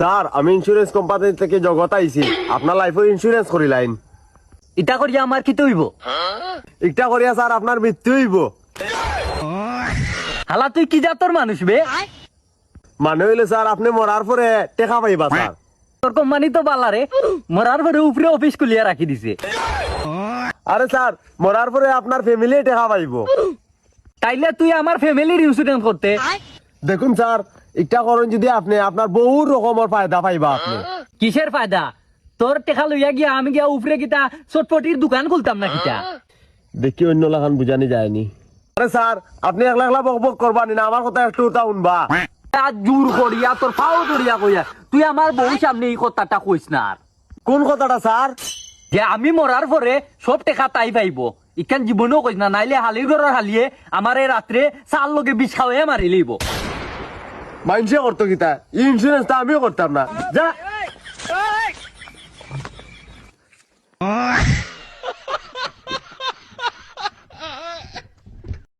Sir আমি insurance company থেকে জগৎ আইছি, আপনার লাইফে ইন্স্যুরেন্স করিলাইন। ইটা করিয়া আমার কি হইব? এটা করিয়া স্যার আপনার মৃত্যু হইব। হালা তুই কি জাতর মানুষ বে? মানে হইলে স্যার আপনি মরার পরে টেকা পাইবা স্যার। তোর কোম্পানি তো বালারে মরার পরে উপরে অফিস খুলিয়া রাখি দিছে। আরে স্যার মরার পরে আপনার ফ্যামিলি টেকা পাইব। তাইলে তুই আমার ফ্যামিলির ইন্স্যুরেন্স করতে। দেখুন স্যার এটা করেন যদি আপনি আপনার বহু রকমের ফায়দা পাইবা আপনি। কিসের ফায়দা? তোর টেকা লইয়া গিয়া আমি গিয়া উপরে গিতা চটপটির দোকান খুলতাম না কিটা। দেখি অন্য লাগান বুঝানি যায়নি। আরে স্যার আপনি একলা একলা বক বক করবানি না, আমার কথা একটু তা শুনবা। জোর করিয়া তোর পাও ধরিয়া কইয়া তুই আমার বউ সামনে এই কথাটা কইস না। আর কোন কথাটা স্যার? যে আমি মরার পরে সব টেকা তাই পাইব ইকান জীবনেও কইস না, নাইলে হালির ঘরের হালিয়ে আমার এই রাত্রে চার লগে বিষ খাওয়াই মারি লইব। মাইনসে করতো কিতা, ইন্স্যুরেন্সটা আমিও করতাম না। যা